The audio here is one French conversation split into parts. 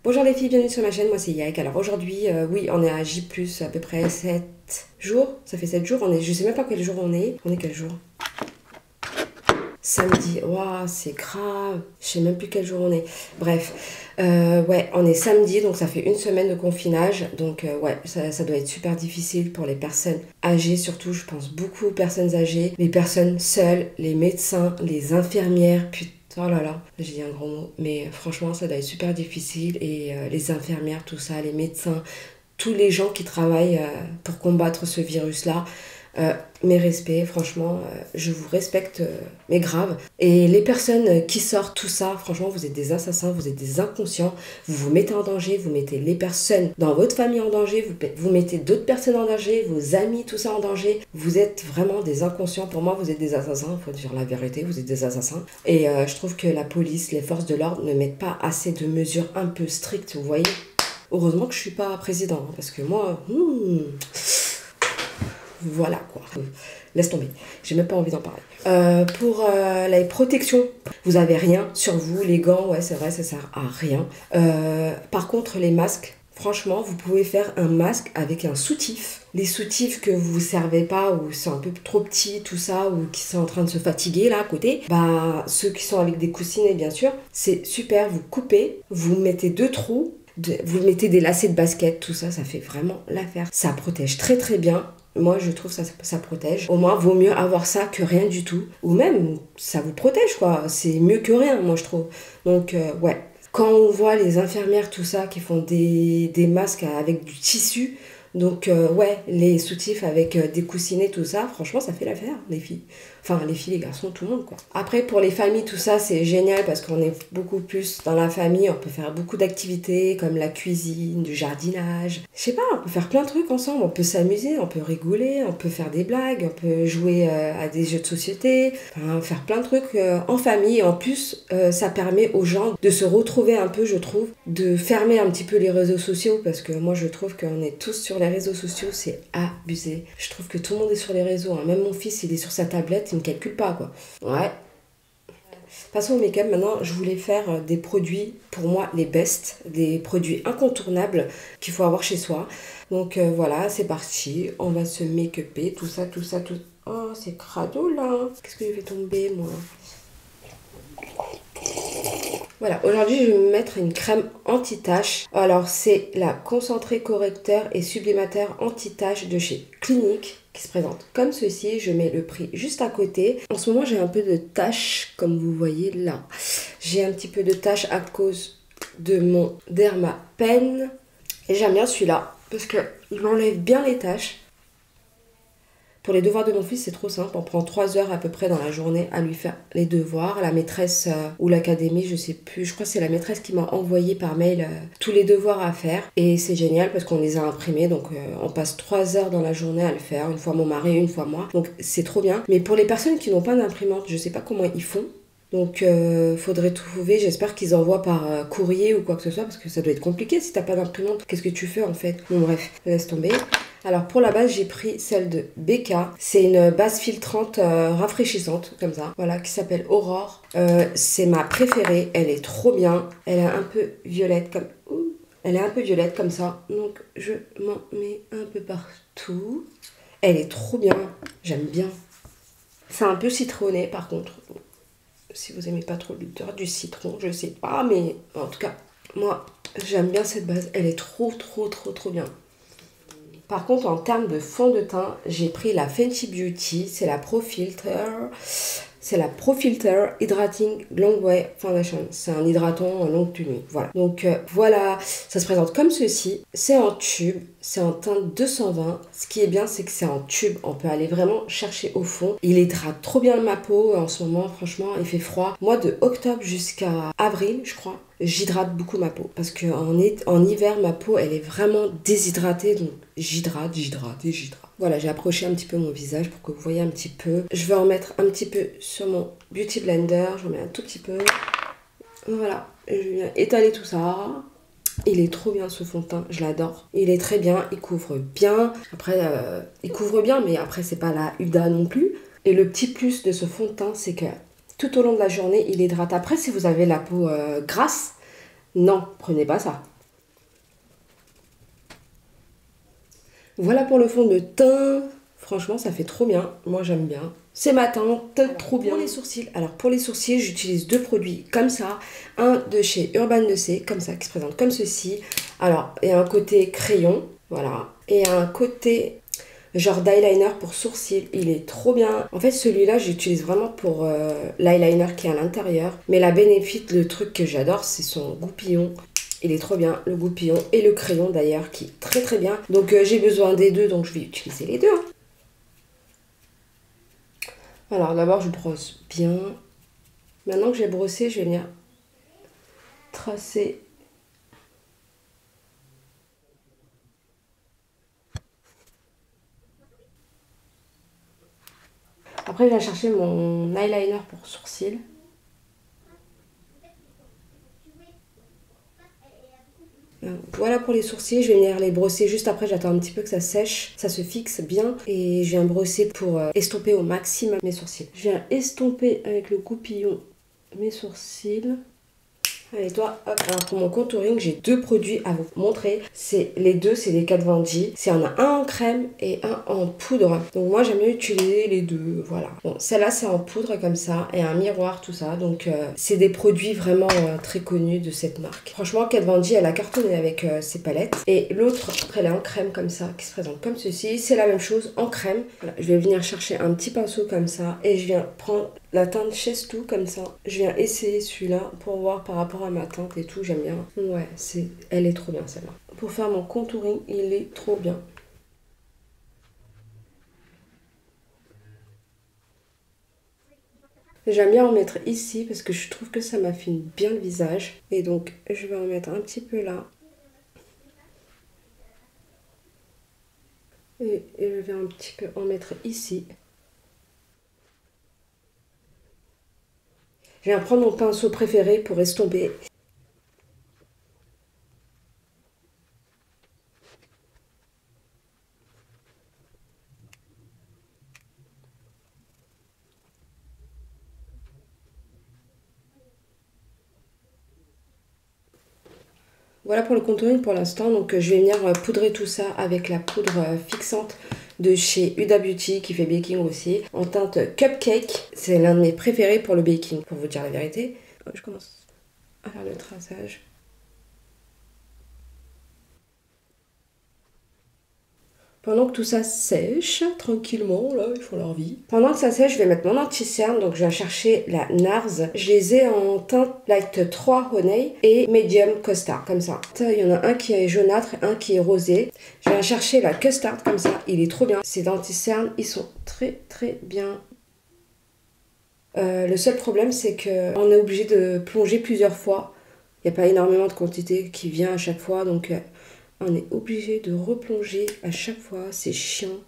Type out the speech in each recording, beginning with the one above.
Bonjour les filles, bienvenue sur ma chaîne, moi c'est Yaek. Alors aujourd'hui, oui, on est à J+, à peu près 7 jours. Ça fait 7 jours, je sais même pas quel jour on est. On est quel jour? Samedi, waouh, c'est grave. Je sais même plus quel jour on est. Bref, ouais, on est samedi, donc ça fait une semaine de confinage. Donc ouais, ça doit être super difficile pour les personnes âgées, surtout, je pense beaucoup aux personnes âgées, les personnes seules, les médecins, les infirmières, putain. Oh là là, j'ai dit un gros mot, mais franchement ça doit être super difficile et les infirmières, tout ça, les médecins, tous les gens qui travaillent pour combattre ce virus-là, mes respects, franchement, je vous respecte, mais grave. Et les personnes qui sortent tout ça, franchement, vous êtes des assassins, vous êtes des inconscients, vous vous mettez en danger, vous mettez les personnes dans votre famille en danger, vous mettez d'autres personnes en danger, vos amis, tout ça en danger. Vous êtes vraiment des inconscients. Pour moi, vous êtes des assassins, il faut dire la vérité, vous êtes des assassins. Et je trouve que la police, les forces de l'ordre ne mettent pas assez de mesures un peu strictes, vous voyez. Heureusement que je suis pas président, hein, parce que moi... Voilà quoi. Laisse tomber. J'ai même pas envie d'en parler. Pour la protection, vous avez rien sur vous. Les gants, ouais, c'est vrai, ça sert à rien. Par contre, les masques, franchement, vous pouvez faire un masque avec un soutif. Les soutifs que vous ne servez pas ou c'est un peu trop petit, tout ça, ou qui sont en train de se fatiguer là à côté, bah ceux qui sont avec des coussinets, bien sûr, c'est super. Vous coupez, vous mettez 2 trous. Vous mettez des lacets de basket, tout ça, ça fait vraiment l'affaire. Ça protège très très bien. Moi, je trouve ça protège. Au moins, vaut mieux avoir ça que rien du tout. Ou même, ça vous protège, quoi. C'est mieux que rien, moi, je trouve. Donc, ouais. Quand on voit les infirmières, tout ça, qui font des masques avec du tissu, donc, ouais, les soutifs avec des coussinets, tout ça, franchement, ça fait l'affaire, les filles. Enfin, les filles, les garçons, tout le monde, quoi. Après, pour les familles, tout ça, c'est génial parce qu'on est beaucoup plus dans la famille. On peut faire beaucoup d'activités comme la cuisine, du jardinage. Je sais pas, on peut faire plein de trucs ensemble. On peut s'amuser, on peut rigoler, on peut faire des blagues, on peut jouer à des jeux de société. Enfin, faire plein de trucs en famille. En plus, ça permet aux gens de se retrouver un peu, je trouve, de fermer un petit peu les réseaux sociaux parce que moi, je trouve qu'on est tous sur les réseaux sociaux, c'est abusé. Je trouve que tout le monde est sur les réseaux, hein. Même mon fils, il est sur sa tablette, il me calcule pas, quoi. Ouais. Passons au make-up. Maintenant, je voulais faire des produits, pour moi, les best, des produits incontournables qu'il faut avoir chez soi. Donc voilà, c'est parti. On va se make-upper, tout ça, tout ça, tout... Oh, c'est crado, là. Qu'est-ce que j'ai fait tomber, moi? Voilà, aujourd'hui je vais me mettre une crème anti-tache. Alors c'est la concentré correcteur et sublimateur anti-tache de chez Clinique qui se présente comme ceci. Je mets le prix juste à côté. En ce moment j'ai un peu de taches comme vous voyez là. J'ai un petit peu de taches à cause de mon Derma Pen. Et j'aime bien celui-là parce qu'il m'enlève bien les taches. Pour les devoirs de mon fils, c'est trop simple. On prend 3 heures à peu près dans la journée à lui faire les devoirs. La maîtresse ou l'académie, je sais plus. Je crois que c'est la maîtresse qui m'a envoyé par mail tous les devoirs à faire. Et c'est génial parce qu'on les a imprimés. Donc on passe 3 heures dans la journée à le faire. Une fois mon mari, une fois moi. Donc c'est trop bien. Mais pour les personnes qui n'ont pas d'imprimante, je sais pas comment ils font. Donc faudrait trouver, j'espère qu'ils envoient par courrier ou quoi que ce soit parce que ça doit être compliqué si t'as pas d'imprimante. Qu'est-ce que tu fais en fait? Bon bref, laisse tomber. Alors pour la base j'ai pris celle de BK. C'est une base filtrante rafraîchissante comme ça. Voilà, qui s'appelle Aurore. C'est ma préférée, elle est trop bien. Elle est un peu violette comme... Ouh. Elle est un peu violette comme ça. Donc je m'en mets un peu partout. Elle est trop bien, j'aime bien. C'est un peu citronné par contre. Si vous aimez pas trop l'odeur du citron, je sais pas, mais en tout cas, moi, j'aime bien cette base. Elle est trop bien. Par contre, en termes de fond de teint, j'ai pris la Fenty Beauty. C'est la Pro Filter. C'est la Pro Filter Hydrating Longwear Foundation. C'est un hydratant en longue tenue. Voilà. Donc voilà, ça se présente comme ceci. C'est en tube. C'est en teinte 220. Ce qui est bien, c'est que c'est en tube. On peut aller vraiment chercher au fond. Il hydrate trop bien ma peau en ce moment. Franchement, il fait froid. Moi, de octobre jusqu'à avril, je crois, j'hydrate beaucoup ma peau. Parce qu'en hiver, ma peau, elle est vraiment déshydratée. Donc, j'hydrate. Voilà, j'ai approché un petit peu mon visage pour que vous voyez un petit peu. Je vais en mettre un petit peu sur mon Beauty Blender. J'en mets un tout petit peu. Voilà, je viens étaler tout ça. Il est trop bien ce fond de teint, je l'adore. Il est très bien, il couvre bien. Après, il couvre bien, mais après, c'est pas la Huda non plus. Et le petit plus de ce fond de teint, c'est que tout au long de la journée, il hydrate. Après, si vous avez la peau grasse, non, prenez pas ça. Voilà pour le fond de teint. Franchement, ça fait trop bien. Moi, j'aime bien. C'est ma teinte, trop bien. Pour les sourcils, alors pour les sourcils, j'utilise deux produits comme ça. Un de chez Urban Decay, comme ça, qui se présente comme ceci. Alors, il y a un côté crayon, voilà. Et un côté genre d'eyeliner pour sourcils. Il est trop bien. En fait, celui-là, j'utilise vraiment pour l'eyeliner qui est à l'intérieur. Mais la Benefit, le truc que j'adore, c'est son goupillon. Il est trop bien, le goupillon et le crayon d'ailleurs, qui est très très bien. Donc j'ai besoin des deux, donc je vais utiliser les deux. Hein. Alors d'abord je brosse bien. Maintenant que j'ai brossé, je vais venir tracer. Après je vais chercher mon eyeliner pour sourcils. Voilà pour les sourcils, je vais venir les brosser juste après, j'attends un petit peu que ça sèche, ça se fixe bien et je viens brosser pour estomper au maximum mes sourcils. Je viens estomper avec le goupillon mes sourcils. Allez toi, hop. Alors pour mon contouring, j'ai deux produits à vous montrer. Les deux, c'est des Kat Von D. Il y en a un en crème et un en poudre. Donc moi j'aime bien utiliser les deux, voilà. Bon, celle-là c'est en poudre comme ça et un miroir tout ça. Donc c'est des produits vraiment très connus de cette marque. Franchement Kat Von D elle a cartonné avec ses palettes. Et l'autre, elle est en crème comme ça, qui se présente comme ceci. C'est la même chose en crème. Voilà, je vais venir chercher un petit pinceau comme ça et je viens prendre la teinte Chestou comme ça. Je viens essayer celui-là pour voir par rapport à ma teinte et tout. J'aime bien. Ouais, elle est trop bien celle-là. Pour faire mon contouring, il est trop bien. J'aime bien en mettre ici parce que je trouve que ça m'affine bien le visage. Et donc, je vais en mettre un petit peu là. Et je vais un petit peu en mettre ici. Je viens prendre mon pinceau préféré pour estomper. Voilà pour le contouring pour l'instant. Donc je vais venir poudrer tout ça avec la poudre fixante de chez Huda Beauty qui fait baking aussi. En teinte Cupcake. C'est l'un de mes préférés pour le baking, pour vous dire la vérité. Je commence à faire le traçage. Pendant que tout ça sèche, tranquillement, là, ils font leur vie. Pendant que ça sèche, je vais mettre mon anti-cerne. Donc, je vais chercher la NARS. Je les ai en teinte Light 3 Honey et Medium Costard, comme ça. Il y en a un qui est jaunâtre et un qui est rosé. Je vais chercher la Custard, comme ça. Il est trop bien. Ces anti-cernes, ils sont très, très bien. Le seul problème, c'est qu'on est obligé de plonger plusieurs fois. Il n'y a pas énormément de quantité qui vient à chaque fois, donc... on est obligé de replonger à chaque fois, c'est chiant.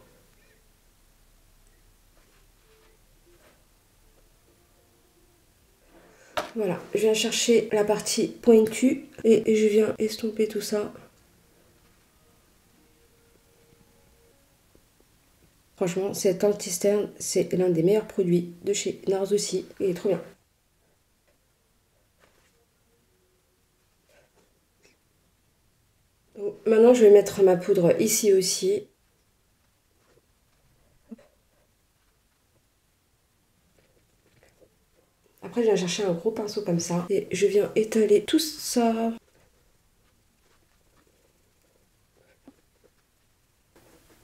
Voilà, je viens chercher la partie pointue et je viens estomper tout ça. Franchement, cet anti-sterne, c'est l'un des meilleurs produits de chez NARS aussi. Il est trop bien. Donc, maintenant, je vais mettre ma poudre ici aussi. Après, je viens chercher un gros pinceau comme ça et je viens étaler tout ça.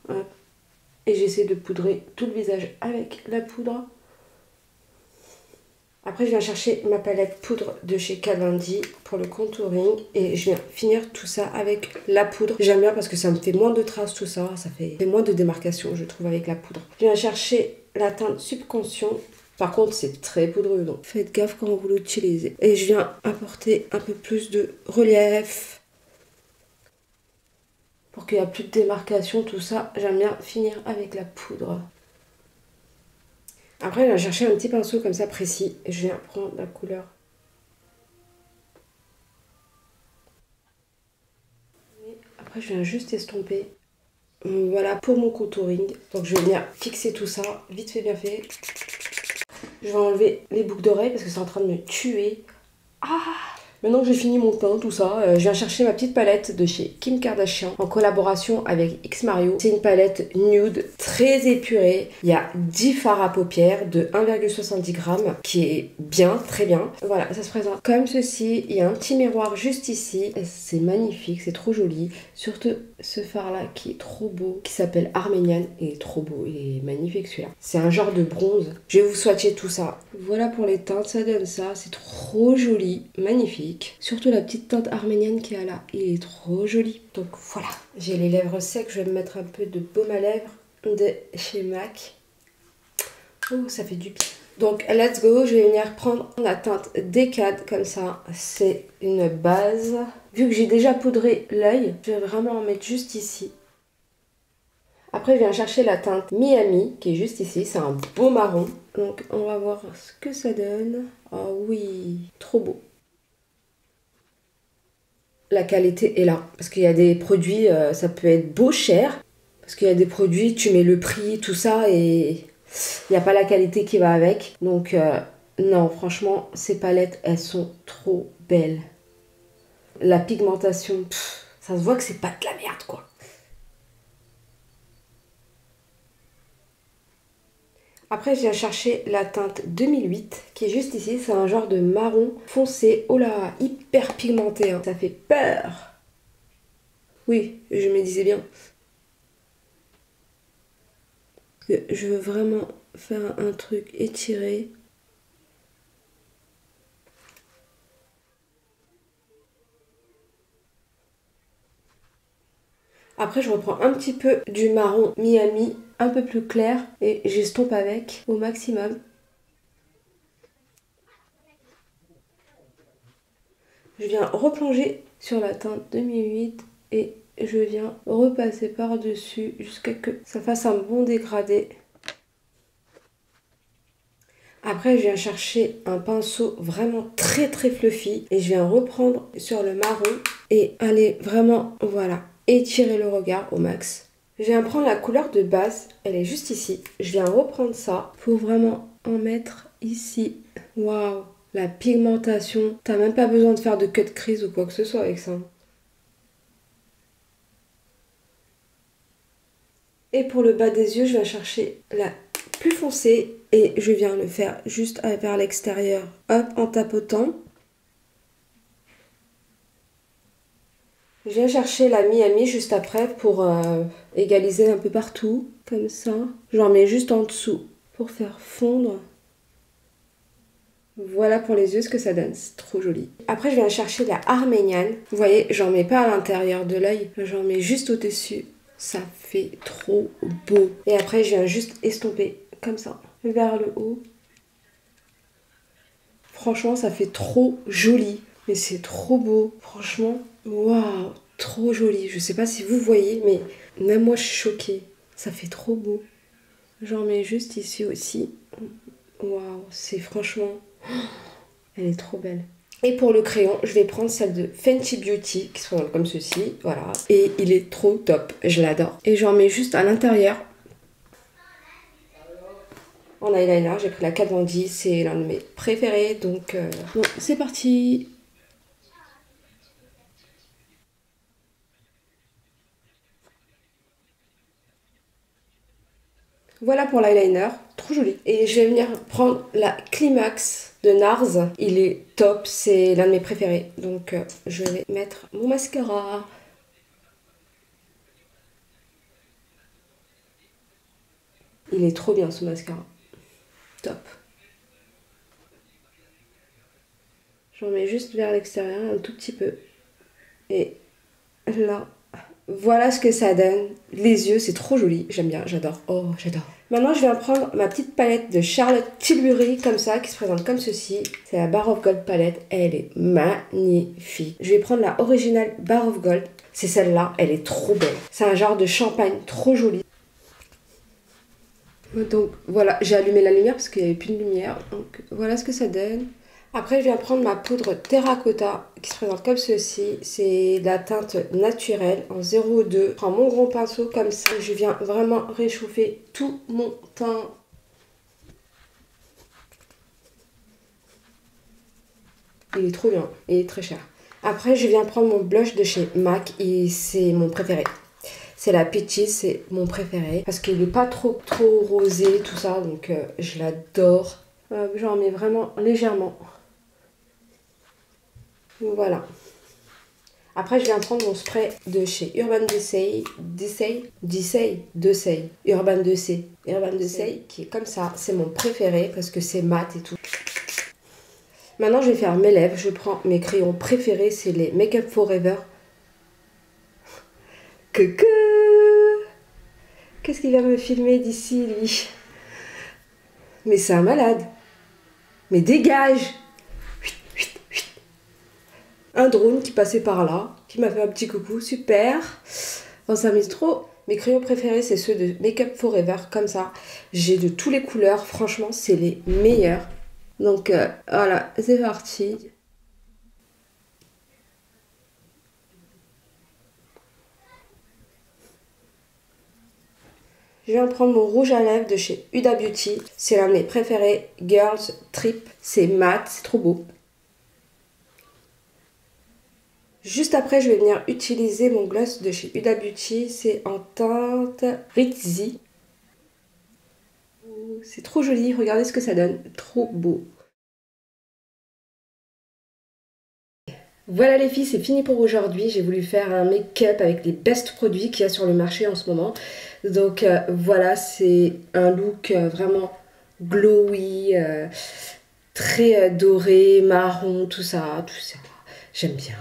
Hop. Et j'essaie de poudrer tout le visage avec la poudre. Après, je viens chercher ma palette poudre de chez Kat Von D pour le contouring. Et je viens finir tout ça avec la poudre. J'aime bien parce que ça me fait moins de traces, tout ça. Ça fait moins de démarcation, je trouve, avec la poudre. Je viens chercher la teinte Subconscient. Par contre, c'est très poudreux, donc faites gaffe quand vous l'utilisez. Et je viens apporter un peu plus de relief. Pour qu'il n'y ait plus de démarcation, tout ça. J'aime bien finir avec la poudre. Après, je viens chercher un petit pinceau comme ça précis. Et je viens prendre la couleur. Et après, je viens juste estomper. Voilà pour mon contouring. Donc, je vais venir fixer tout ça. Vite fait, bien fait. Je vais enlever les boucles d'oreilles parce que c'est en train de me tuer. Ah! Maintenant que j'ai fini mon teint, tout ça, je viens chercher ma petite palette de chez Kim Kardashian en collaboration avec X Mario. C'est une palette nude très épurée. Il y a 10 fards à paupières de 1,70 g qui est bien, très bien. Voilà, ça se présente comme ceci. Il y a un petit miroir juste ici. C'est magnifique, c'est trop joli. Surtout ce fard là qui est trop beau, qui s'appelle Arménian. Il est trop beau, il est magnifique celui-là. C'est un genre de bronze. Je vais vous swatcher tout ça. Voilà pour les teintes, ça donne ça. C'est trop joli, magnifique. Surtout la petite teinte arménienne qu'il y a là. Il est trop joli. Donc voilà, j'ai les lèvres secs. Je vais me mettre un peu de baume à lèvres de chez MAC. Oh, ça fait du bien. Donc, let's go. Je vais venir prendre la teinte Decade comme ça. C'est une base. Vu que j'ai déjà poudré l'œil, je vais vraiment en mettre juste ici. Après, je viens chercher la teinte Miami qui est juste ici. C'est un beau marron. Donc, on va voir ce que ça donne. Oh oui, trop beau. La qualité est là. Parce qu'il y a des produits, ça peut être beau, cher. Parce qu'il y a des produits, tu mets le prix, tout ça, et il n'y a pas la qualité qui va avec. Donc, non, franchement, ces palettes, elles sont trop belles. La pigmentation, ça se voit que c'est pas de la merde, quoi. Après, je viens chercher la teinte 2008 qui est juste ici. C'est un genre de marron foncé. Oh là, hyper pigmenté. Hein. Ça fait peur. Oui, je me disais bien. Je veux vraiment faire un truc étiré. Après, je reprends un petit peu du marron Miami, un peu plus clair, et j'estompe avec au maximum. Je viens replonger sur la teinte 2008 et je viens repasser par-dessus jusqu'à ce que ça fasse un bon dégradé. Après, je viens chercher un pinceau vraiment très très fluffy et je viens reprendre sur le marron et aller vraiment, voilà, étirer le regard au max. Je viens prendre la couleur de base, elle est juste ici. Je viens reprendre ça pour vraiment en mettre ici. Waouh, la pigmentation. T'as même pas besoin de faire de cut crease ou quoi que ce soit avec ça. Et pour le bas des yeux, je viens chercher la plus foncée et je viens le faire juste vers l'extérieur. Hop, en tapotant. Je viens chercher la Miami juste après pour égaliser un peu partout, comme ça. J'en mets juste en dessous pour faire fondre. Voilà pour les yeux ce que ça donne, c'est trop joli. Après, je viens chercher la Arménian. Vous voyez, j'en mets pas à l'intérieur de l'œil, j'en mets juste au-dessus. Ça fait trop beau. Et après, je viens juste estomper comme ça, vers le haut. Franchement, ça fait trop joli. Mais c'est trop beau. Franchement, waouh, trop joli. Je sais pas si vous voyez, mais même moi, je suis choquée. Ça fait trop beau. J'en mets juste ici aussi. Waouh, c'est franchement... Elle est trop belle. Et pour le crayon, je vais prendre celle de Fenty Beauty, qui se présente comme ceci, voilà. Et il est trop top, je l'adore. Et j'en mets juste à l'intérieur. En eyeliner, j'ai pris la Kat Von D, c'est l'un de mes préférés, donc bon, c'est parti. Voilà pour l'eyeliner, trop joli. Et je vais venir prendre la Climax de NARS. Il est top, c'est l'un de mes préférés. Donc je vais mettre mon mascara. Il est trop bien ce mascara. Top. J'en mets juste vers l'extérieur un tout petit peu. Et là, voilà ce que ça donne. Les yeux, c'est trop joli. J'aime bien, j'adore. Oh, j'adore. Maintenant, je vais prendre ma petite palette de Charlotte Tilbury, comme ça, qui se présente comme ceci. C'est la Bar of Gold palette. Elle est magnifique. Je vais prendre la originale Bar of Gold. C'est celle-là. Elle est trop belle. C'est un genre de champagne trop joli. Donc, voilà. J'ai allumé la lumière parce qu'il n'y avait plus de lumière. Donc, voilà ce que ça donne. Après, je viens prendre ma poudre terracotta qui se présente comme ceci. C'est de la teinte naturelle en 0,2. Je prends mon gros pinceau comme ça. Je viens vraiment réchauffer tout mon teint. Il est trop bien. Il est très cher. Après, je viens prendre mon blush de chez MAC et c'est mon préféré. C'est la Peachy, c'est mon préféré. Parce qu'il n'est pas trop rosé, tout ça. Donc, je l'adore. J'en mets vraiment légèrement. Voilà. Après, je viens prendre mon spray de chez Urban Decay, Urban Decay, qui est comme ça. C'est mon préféré parce que c'est mat et tout. Maintenant, je vais faire mes lèvres. Je prends mes crayons préférés, c'est les Make Up Forever. Coucou! Qu'est-ce qu'il va me filmer d'ici, lui? Mais c'est un malade. Mais dégage! Un drone qui passait par là, qui m'a fait un petit coucou, super. On s'amuse trop. Mes crayons préférés, c'est ceux de Make Up Forever, comme ça. J'ai de toutes les couleurs, franchement, c'est les meilleurs. Donc voilà, c'est parti. Je viens prendre mon rouge à lèvres de chez Huda Beauty. C'est l'un de mes préférés, Girls Trip. C'est mat, c'est trop beau. Juste après, je vais venir utiliser mon gloss de chez Huda Beauty. C'est en teinte Rizzi. C'est trop joli, regardez ce que ça donne. Trop beau. Voilà les filles, c'est fini pour aujourd'hui. J'ai voulu faire un make-up avec les best produits qu'il y a sur le marché en ce moment. Donc voilà, c'est un look vraiment glowy, très doré, marron, tout ça. J'aime bien,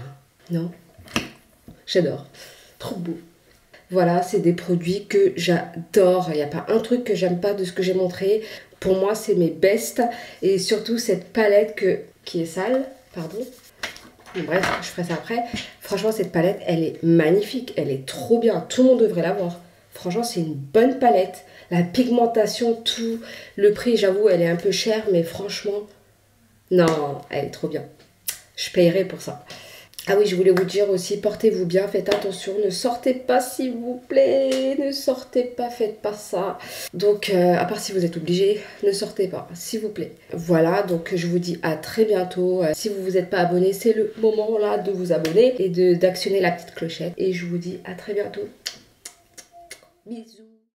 non? J'adore, trop beau. Voilà, c'est des produits que j'adore. Il n'y a pas un truc que j'aime pas de ce que j'ai montré. Pour moi, c'est mes best. Et surtout cette palette qui est sale, pardon. Bref, je ferai ça après. Franchement, cette palette, elle est magnifique. Elle est trop bien. Tout le monde devrait l'avoir. Franchement, c'est une bonne palette. La pigmentation, tout. Le prix, j'avoue, elle est un peu chère. Mais franchement, non, elle est trop bien. Je payerai pour ça. Ah oui, je voulais vous dire aussi, portez-vous bien, faites attention, ne sortez pas s'il vous plaît, ne sortez pas, faites pas ça. Donc, à part si vous êtes obligé, ne sortez pas, s'il vous plaît. Voilà, donc je vous dis à très bientôt. Si vous vous êtes pas abonné, c'est le moment là de vous abonner et d'actionner la petite clochette. Et je vous dis à très bientôt. Bisous.